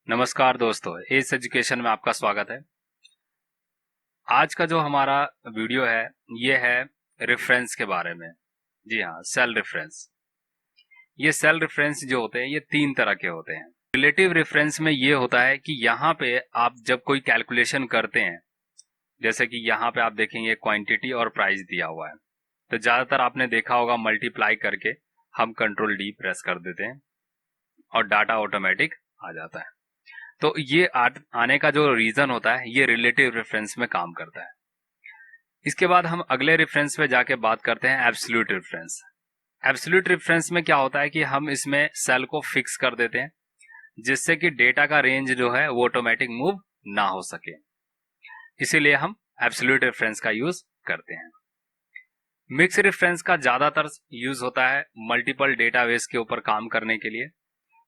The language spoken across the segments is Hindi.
नमस्कार दोस्तों, एस एजुकेशन में आपका स्वागत है। आज का जो हमारा वीडियो है ये है रेफरेंस के बारे में। जी हाँ, सेल रेफरेंस। ये सेल रेफरेंस जो होते हैं ये तीन तरह के होते हैं। रिलेटिव रेफरेंस में ये होता है कि यहाँ पे आप जब कोई कैलकुलेशन करते हैं, जैसे कि यहाँ पे आप देखेंगे क्वांटिटी और प्राइस दिया हुआ है, तो ज्यादातर आपने देखा होगा मल्टीप्लाई करके हम कंट्रोल डी प्रेस कर देते हैं और डाटा ऑटोमेटिक आ जाता है। तो ये आने का जो रीजन होता है ये रिलेटिव रेफरेंस में काम करता है। इसके बाद हम अगले रेफरेंस में जाके बात करते हैं एब्सोल्यूट रेफरेंस। एब्सोल्यूट रेफरेंस में क्या होता है कि हम इसमें सेल को फिक्स कर देते हैं जिससे कि डेटा का रेंज जो है वो ऑटोमेटिक मूव ना हो सके, इसीलिए हम एब्सोल्यूट रेफरेंस का यूज करते हैं। मिक्स रेफरेंस का ज्यादातर यूज होता है मल्टीपल डेटाबेस के ऊपर काम करने के लिए।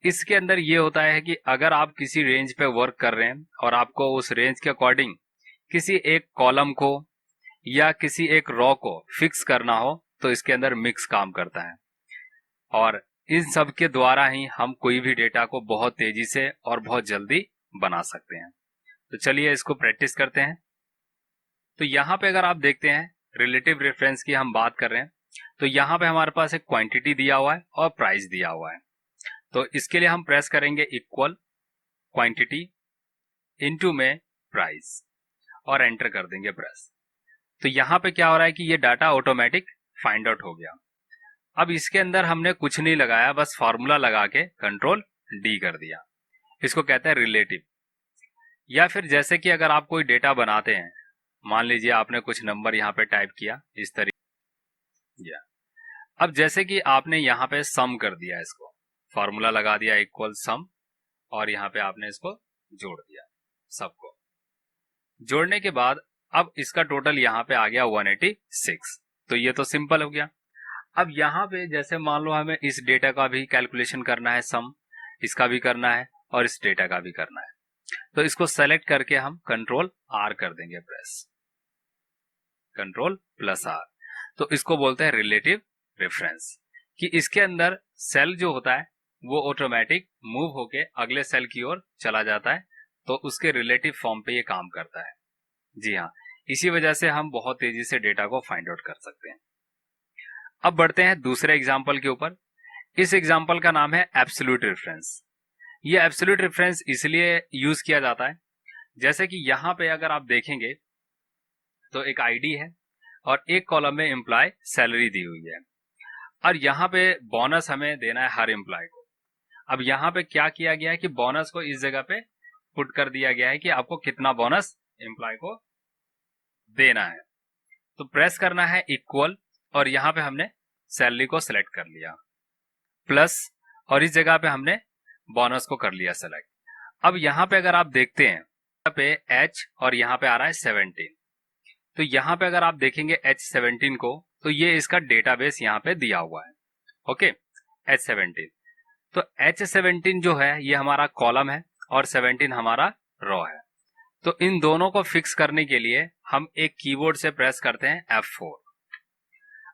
इसके अंदर ये होता है कि अगर आप किसी रेंज पे वर्क कर रहे हैं और आपको उस रेंज के अकॉर्डिंग किसी एक कॉलम को या किसी एक रॉ को फिक्स करना हो तो इसके अंदर मिक्स काम करता है, और इन सब के द्वारा ही हम कोई भी डेटा को बहुत तेजी से और बहुत जल्दी बना सकते हैं। तो चलिए इसको प्रैक्टिस करते हैं। तो यहाँ पे अगर आप देखते हैं रिलेटिव रेफरेंस की हम बात कर रहे हैं, तो यहाँ पे हमारे पास एक क्वांटिटी दिया हुआ है और प्राइस दिया हुआ है। तो इसके लिए हम प्रेस करेंगे इक्वल क्वांटिटी इनटू में प्राइस और एंटर कर देंगे प्रेस। तो यहाँ पे क्या हो रहा है कि ये डाटा ऑटोमेटिक फाइंड आउट हो गया। अब इसके अंदर हमने कुछ नहीं लगाया, बस फॉर्मूला लगा के कंट्रोल डी कर दिया। इसको कहते हैं रिलेटिव। या फिर जैसे कि अगर आप कोई डेटा बनाते हैं, मान लीजिए आपने कुछ नंबर यहाँ पे टाइप किया इस तरीके, अब जैसे कि आपने यहाँ पे सम कर दिया, इसको फॉर्मूला लगा दिया इक्वल सम और यहाँ पे आपने इसको जोड़ दिया। सबको जोड़ने के बाद अब इसका टोटल यहाँ पे आ गया 186। तो ये तो सिंपल हो गया। अब यहाँ पे जैसे मान लो हमें इस डेटा का भी कैलकुलेशन करना है, सम इसका भी करना है और इस डेटा का भी करना है, तो इसको सेलेक्ट करके हम कंट्रोल आर कर देंगे प्रेस, कंट्रोल प्लस आर। तो इसको बोलते हैं रिलेटिव रेफरेंस, कि इसके अंदर सेल जो होता है वो ऑटोमेटिक मूव होके अगले सेल की ओर चला जाता है, तो उसके रिलेटिव फॉर्म पे ये काम करता है। जी हाँ, इसी वजह से हम बहुत तेजी से डेटा को फाइंड आउट कर सकते हैं। अब बढ़ते हैं दूसरे एग्जाम्पल के ऊपर। इस एग्जाम्पल का नाम है एब्सोल्यूट रेफरेंस। ये एब्सोल्यूट रेफरेंस इसलिए यूज किया जाता है, जैसे कि यहाँ पे अगर आप देखेंगे तो एक आईडी है और एक कॉलम में एम्प्लॉय सैलरी दी हुई है, और यहाँ पे बोनस हमें देना है हर एम्प्लॉय को। अब यहाँ पे क्या किया गया है कि बोनस को इस जगह पे पुट कर दिया गया है कि आपको कितना बोनस एम्प्लॉय को देना है। तो प्रेस करना है इक्वल और यहाँ पे हमने सैलरी को सिलेक्ट कर लिया, प्लस और इस जगह पे हमने बोनस को कर लिया सेलेक्ट। अब यहाँ पे अगर आप देखते हैं यहाँ पे एच और यहाँ पे आ रहा है 17, तो यहाँ पे अगर आप देखेंगे H17 को, तो ये इसका डेटाबेस यहाँ पे दिया हुआ है। Okay, H17। तो H17 जो है ये हमारा कॉलम है और 17 हमारा रो है। तो इन दोनों को फिक्स करने के लिए हम एक कीबोर्ड से प्रेस करते हैं F4।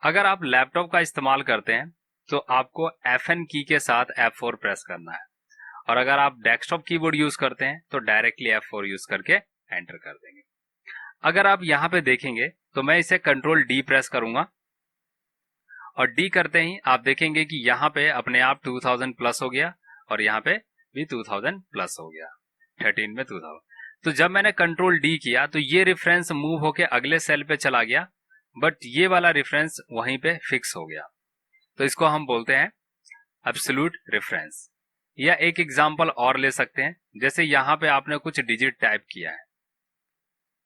अगर आप लैपटॉप का इस्तेमाल करते हैं तो आपको FN की के साथ F4 प्रेस करना है, और अगर आप डेस्कटॉप कीबोर्ड यूज करते हैं तो डायरेक्टली F4 यूज करके एंटर कर देंगे। अगर आप यहाँ पे देखेंगे तो मैं इसे कंट्रोल डी प्रेस करूंगा, और डी करते ही आप देखेंगे कि यहाँ पे अपने आप 2000 प्लस हो गया और यहाँ पे भी 2000 प्लस हो गया, 13 में 2000। तो जब मैंने कंट्रोल डी किया तो ये रेफरेंस मूव होके अगले सेल पे चला गया, बट ये वाला रेफरेंस वहीं पे फिक्स हो गया। तो इसको हम बोलते हैं एब्सोल्यूट रेफरेंस। या एक एग्जांपल और ले सकते हैं, जैसे यहाँ पे आपने कुछ डिजिट टाइप किया है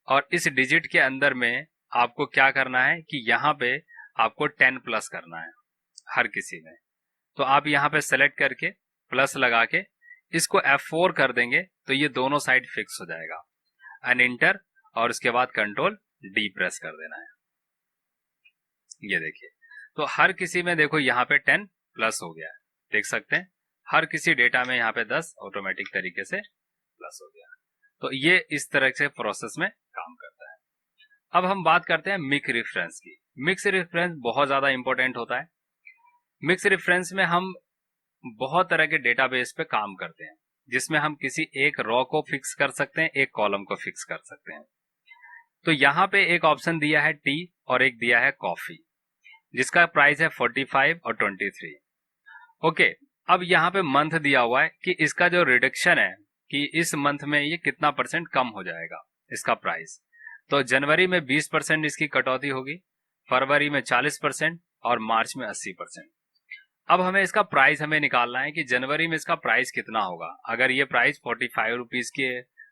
और इस डिजिट के अंदर में आपको क्या करना है कि यहाँ पे आपको 10 प्लस करना है हर किसी में। तो आप यहाँ पे सेलेक्ट करके प्लस लगा के इसको F4 कर देंगे तो ये दोनों साइड फिक्स हो जाएगा। एंड इंटर और उसके बाद कंट्रोल डी प्रेस कर देना है। ये देखिए, तो हर किसी में देखो यहाँ पे 10 प्लस हो गया है, देख सकते हैं हर किसी डेटा में यहाँ पे 10 ऑटोमेटिक तरीके से प्लस हो गया। तो ये इस तरह से प्रोसेस में काम करता है। अब हम बात करते हैं मिक्स रेफरेंस की। मिक्स रेफरेंस बहुत ज्यादा इंपॉर्टेंट होता है। मिक्स रेफरेंस में हम बहुत तरह के डेटाबेस पे काम करते हैं, जिसमें हम किसी एक रो को फिक्स कर सकते हैं, एक कॉलम को फिक्स कर सकते हैं। तो यहाँ पे एक ऑप्शन दिया है टी और एक दिया है कॉफी, जिसका प्राइस है 45 और 23। ओके, अब यहाँ पे मंथ दिया हुआ है कि इसका जो रिडक्शन है कि इस मंथ में ये कितना परसेंट कम हो जाएगा इसका प्राइस। तो जनवरी में 20% इसकी कटौती होगी, फरवरी में 40% और मार्च में 80%। अब हमें इसका प्राइस हमें निकालना है कि जनवरी में इसका प्राइस कितना होगा। अगर ये प्राइस 45 रुपीज के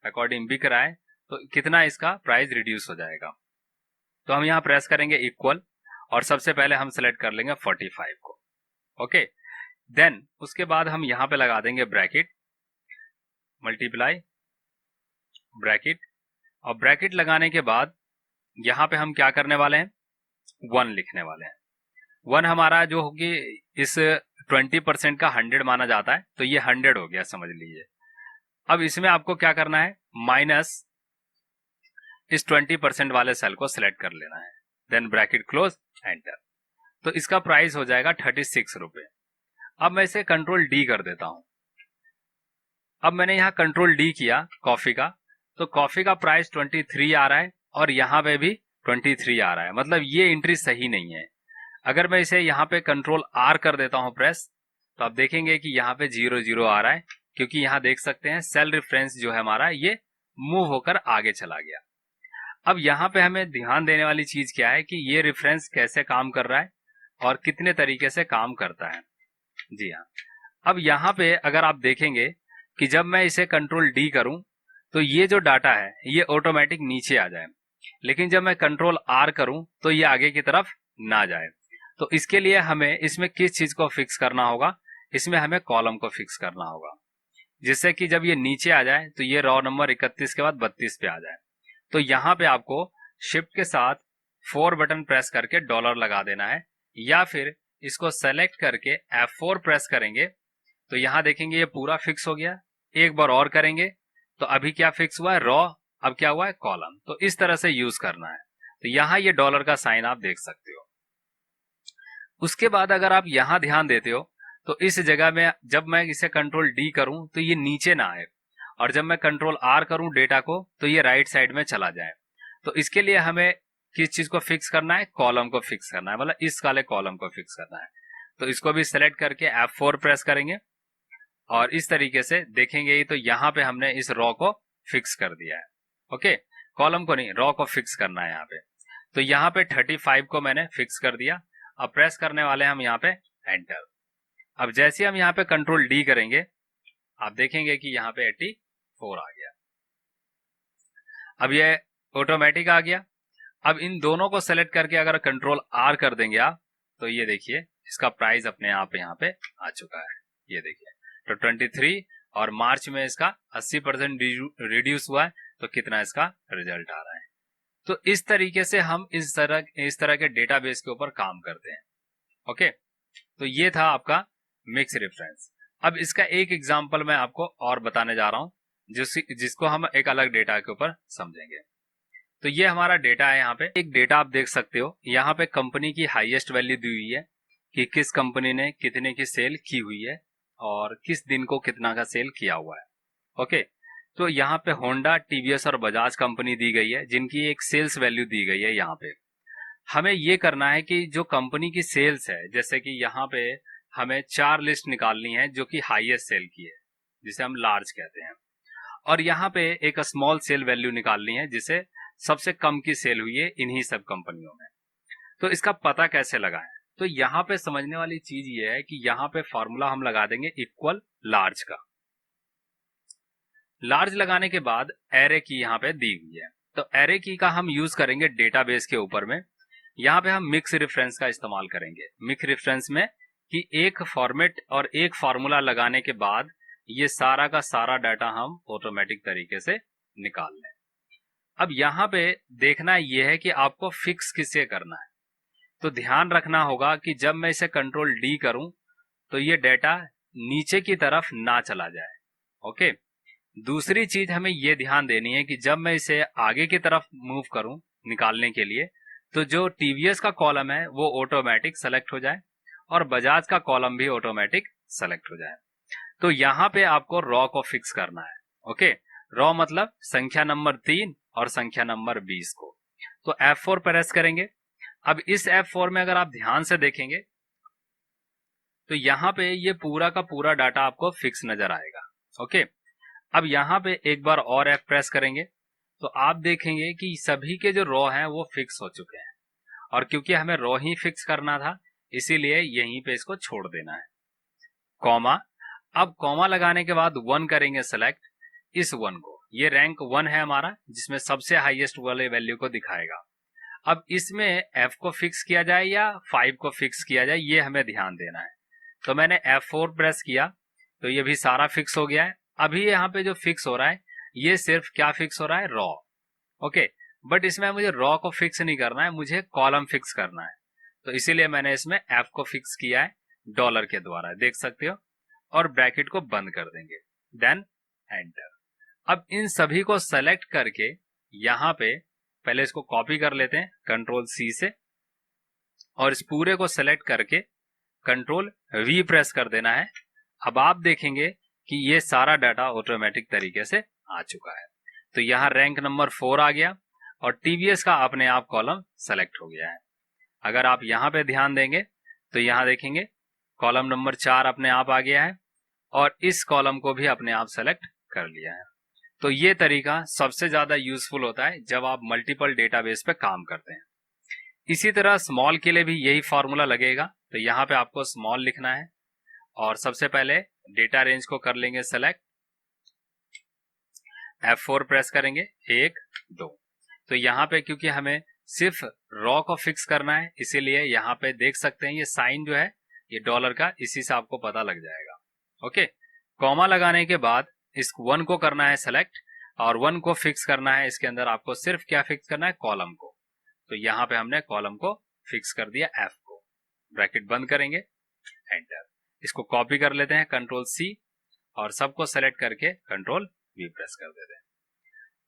अकॉर्डिंग बिक रहा है तो कितना इसका प्राइस रिड्यूस हो जाएगा। तो हम यहाँ प्रेस करेंगे इक्वल और सबसे पहले हम सेलेक्ट कर लेंगे 45 को। ओके, देन उसके बाद हम यहाँ पे लगा देंगे ब्रैकेट, मल्टीप्लाई ब्रैकेट, और ब्रैकेट लगाने के बाद यहाँ पे हम क्या करने वाले हैं, 1 लिखने वाले हैं। 1 हमारा जो होगी इस 20% का 100 माना जाता है, तो ये 100 हो गया समझ लीजिए। अब इसमें आपको क्या करना है, माइनस इस 20% वाले सेल को सिलेक्ट कर लेना है, देन ब्रैकेट क्लोज, एंटर। तो इसका प्राइस हो जाएगा 36 रुपए। अब मैं इसे कंट्रोल डी कर देता हूं। अब मैंने यहाँ कंट्रोल डी किया कॉफी का, तो कॉफी का प्राइस 23 आ रहा है और यहाँ पे भी 23 आ रहा है, मतलब ये एंट्री सही नहीं है। अगर मैं इसे यहाँ पे कंट्रोल आर कर देता हूं प्रेस, तो आप देखेंगे कि यहाँ पे 00 आ रहा है, क्योंकि यहाँ देख सकते हैं सेल रेफरेंस जो है हमारा ये मूव होकर आगे चला गया। अब यहाँ पे हमें ध्यान देने वाली चीज क्या है कि ये रेफरेंस कैसे काम कर रहा है और कितने तरीके से काम करता है। जी हाँ, अब यहाँ पे अगर आप देखेंगे कि जब मैं इसे कंट्रोल डी करूं तो ये जो डाटा है ये ऑटोमेटिक नीचे आ जाए, लेकिन जब मैं कंट्रोल आर करूं तो ये आगे की तरफ ना जाए। तो इसके लिए हमें इसमें किस चीज को फिक्स करना होगा, इसमें हमें कॉलम को फिक्स करना होगा, जिससे कि जब ये नीचे आ जाए तो ये रॉ नंबर 31 के बाद 32 पे आ जाए। तो यहाँ पे आपको शिफ्ट के साथ 4 बटन प्रेस करके डॉलर लगा देना है, या फिर इसको सेलेक्ट करके F4 प्रेस करेंगे तो यहाँ देखेंगे ये पूरा फिक्स हो गया। एक बार और करेंगे तो अभी क्या फिक्स हुआ है, रॉ, अब क्या हुआ है, कॉलम। तो इस तरह से यूज करना है। तो यहाँ ये डॉलर का साइन आप देख सकते हो। उसके बाद अगर आप यहाँ ध्यान देते हो तो इस जगह में जब मैं इसे कंट्रोल डी करूं तो ये नीचे ना आए, और जब मैं कंट्रोल आर करूं डेटा को तो ये राइट साइड में चला जाए। तो इसके लिए हमें किस चीज को फिक्स करना है, कॉलम को फिक्स करना है, मतलब इस वाले कॉलम को फिक्स करना है। तो इसको भी सेलेक्ट करके F4 प्रेस करेंगे और इस तरीके से देखेंगे तो यहाँ पे हमने इस रॉ को फिक्स कर दिया है। ओके, कॉलम को नहीं, रॉ को फिक्स करना है यहाँ पे। तो यहाँ पे 35 को मैंने फिक्स कर दिया। अब प्रेस करने वाले हम यहाँ पे एंटर। अब जैसे हम यहाँ पे कंट्रोल डी करेंगे आप देखेंगे कि यहाँ पे 84 आ गया। अब ये ऑटोमेटिक आ गया। अब इन दोनों को सेलेक्ट करके अगर कंट्रोल आर कर देंगे आप तो ये देखिए इसका प्राइस अपने आप यहाँ पे आ चुका है, ये देखिए। तो 23 और मार्च में इसका 80% रिड्यूस हुआ है, तो कितना इसका रिजल्ट आ रहा है। तो इस तरीके से हम इस तरह के डेटाबेस के ऊपर काम करते हैं। ओके, तो ये था आपका मिक्स रेफरेंस। अब इसका एक एग्जांपल मैं आपको और बताने जा रहा हूं जिसको हम एक अलग डेटा के ऊपर समझेंगे। तो ये हमारा डेटा है। यहाँ पे एक डेटा आप देख सकते हो, यहाँ पे कंपनी की हाईएस्ट वैल्यू दी हुई है कि किस कंपनी ने कितने की सेल की हुई है और किस दिन को कितना का सेल किया हुआ है। ओके, तो यहाँ पे होंडा, टीवीएस और बजाज कंपनी दी गई है जिनकी एक सेल्स वैल्यू दी गई है। यहाँ पे हमें ये करना है कि जो कंपनी की सेल्स है, जैसे कि यहाँ पे हमें 4 लिस्ट निकालनी है जो कि हाईएस्ट सेल की है, जिसे हम लार्ज कहते हैं, और यहाँ पे एक स्मॉल सेल वैल्यू निकालनी है जिसे सबसे कम की सेल हुई है इन्हीं सब कंपनियों में। तो इसका पता कैसे लगाएं, तो यहाँ पे समझने वाली चीज ये है कि यहाँ पे फॉर्मूला हम लगा देंगे इक्वल लार्ज का। लार्ज लगाने के बाद एरे की यहाँ पे दी हुई है, तो एरे की का हम यूज करेंगे डेटाबेस के ऊपर में। यहाँ पे हम मिक्स रेफरेंस का इस्तेमाल करेंगे। मिक्स रेफरेंस में कि एक फॉर्मेट और एक फॉर्मूला लगाने के बाद ये सारा का सारा डाटा हम ऑटोमेटिक तरीके से निकाल लें। अब यहाँ पे देखना यह है कि आपको फिक्स किससे करना है। तो ध्यान रखना होगा कि जब मैं इसे कंट्रोल डी करूं तो ये डेटा नीचे की तरफ ना चला जाए। ओके, दूसरी चीज हमें ये ध्यान देनी है कि जब मैं इसे आगे की तरफ मूव करूं निकालने के लिए तो जो टीवीएस का कॉलम है वो ऑटोमेटिक सेलेक्ट हो जाए और बजाज का कॉलम भी ऑटोमेटिक सेलेक्ट हो जाए। तो यहाँ पे आपको रॉ को फिक्स करना है। ओके, रॉ मतलब संख्या नंबर 3 और संख्या नंबर 20 को। तो F4 प्रेस करेंगे। अब इस F4 में अगर आप ध्यान से देखेंगे तो यहाँ पे ये पूरा का पूरा डाटा आपको फिक्स नजर आएगा। ओके, अब यहाँ पे एक बार और F प्रेस करेंगे तो आप देखेंगे कि सभी के जो रॉ हैं वो फिक्स हो चुके हैं, और क्योंकि हमें रॉ ही फिक्स करना था इसीलिए यहीं पे इसको छोड़ देना है। कॉमा, अब कॉमा लगाने के बाद 1 करेंगे सेलेक्ट, इस 1 को, ये रैंक 1 है हमारा जिसमें सबसे हाईएस्ट वाले वैल्यू को दिखाएगा। अब इसमें F को फिक्स किया जाए या 5 को फिक्स किया जाए ये हमें ध्यान देना है। तो मैंने F4 प्रेस किया तो ये भी सारा फिक्स हो गया है। अभी यहाँ पे जो फिक्स हो रहा है ये सिर्फ क्या फिक्स हो रहा है, रॉ। ओके, बट इसमें मुझे रॉ को फिक्स नहीं करना है, मुझे कॉलम फिक्स करना है। तो इसीलिए मैंने इसमें F को फिक्स किया है डॉलर के द्वारा, देख सकते हो, और ब्रैकेट को बंद कर देंगे, देन एंटर। अब इन सभी को सेलेक्ट करके यहाँ पे पहले इसको कॉपी कर लेते हैं कंट्रोल C से, और इस पूरे को सेलेक्ट करके कंट्रोल V प्रेस कर देना है। अब आप देखेंगे कि ये सारा डाटा ऑटोमेटिक तरीके से आ चुका है। तो यहाँ रैंक नंबर 4 आ गया और TVS का अपने आप कॉलम सेलेक्ट हो गया है। अगर आप यहाँ पे ध्यान देंगे तो यहाँ देखेंगे कॉलम नंबर 4 अपने आप आ गया है और इस कॉलम को भी अपने आप सेलेक्ट कर लिया है। तो ये तरीका सबसे ज्यादा यूजफुल होता है जब आप मल्टीपल डेटाबेस पे काम करते हैं। इसी तरह स्मॉल के लिए भी यही फॉर्मूला लगेगा। तो यहाँ पे आपको स्मॉल लिखना है और सबसे पहले डेटा रेंज को कर लेंगे सेलेक्ट, F4 प्रेस करेंगे, 1 2। तो यहाँ पे क्योंकि हमें सिर्फ रॉ को फिक्स करना है इसीलिए यहाँ पे देख सकते हैं ये साइन जो है ये डॉलर का, इसी से आपको पता लग जाएगा। ओके, कॉमा लगाने के बाद इस 1 को करना है सेलेक्ट और 1 को फिक्स करना है। इसके अंदर आपको सिर्फ क्या फिक्स करना है, कॉलम को। तो यहाँ पे हमने कॉलम को फिक्स कर दिया, F को, ब्रैकेट बंद करेंगे, एंटर। इसको कॉपी कर लेते हैं कंट्रोल C और सबको सेलेक्ट करके कंट्रोल V प्रेस कर देते हैं।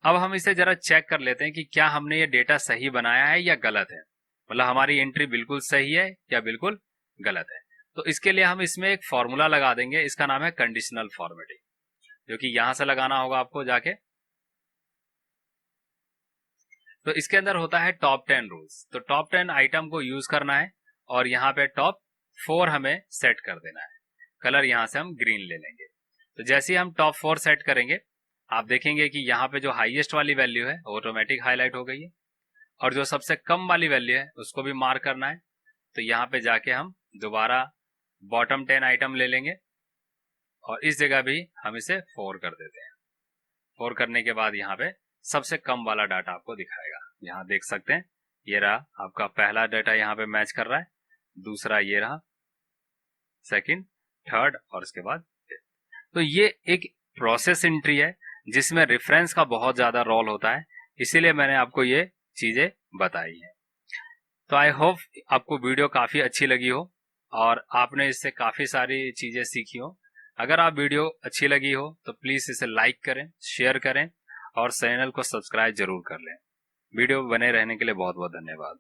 अब हम इसे जरा चेक कर लेते हैं कि क्या हमने ये डेटा सही बनाया है या गलत है, मतलब हमारी एंट्री बिल्कुल सही है या बिल्कुल गलत है। तो इसके लिए हम इसमें एक फॉर्मूला लगा देंगे, इसका नाम है कंडीशनल फॉर्मेटिंग, जो कि यहां से लगाना होगा आपको जाके। तो इसके अंदर होता है टॉप 10 रूल्स। तो टॉप 10 आइटम को यूज करना है और यहाँ पे टॉप 4 हमें सेट कर देना है। कलर यहाँ से हम ग्रीन ले लेंगे। तो जैसे ही हम टॉप 4 सेट करेंगे आप देखेंगे कि यहाँ पे जो हाईएस्ट वाली वैल्यू है ऑटोमेटिक हाईलाइट हो गई है और जो सबसे कम वाली वैल्यू है उसको भी मार्क करना है। तो यहाँ पे जाके हम दोबारा बॉटम 10 आइटम ले लेंगे और इस जगह भी हम इसे 4 कर देते हैं। 4 करने के बाद यहाँ पे सबसे कम वाला डाटा आपको दिखाएगा। यहाँ देख सकते हैं ये रहा आपका पहला डाटा, यहाँ पे मैच कर रहा है, दूसरा ये रहा, सेकंड, थर्ड और उसके बाद फिफ्थ। तो ये एक प्रोसेस एंट्री है जिसमें रेफरेंस का बहुत ज्यादा रोल होता है, इसीलिए मैंने आपको ये चीजें बताई है। तो आई होप आपको वीडियो काफी अच्छी लगी हो और आपने इससे काफी सारी चीजें सीखी हो। अगर आप वीडियो अच्छी लगी हो तो प्लीज इसे लाइक करें, शेयर करें और चैनल को सब्सक्राइब जरूर कर लें। वीडियो बने रहने के लिए बहुत बहुत धन्यवाद।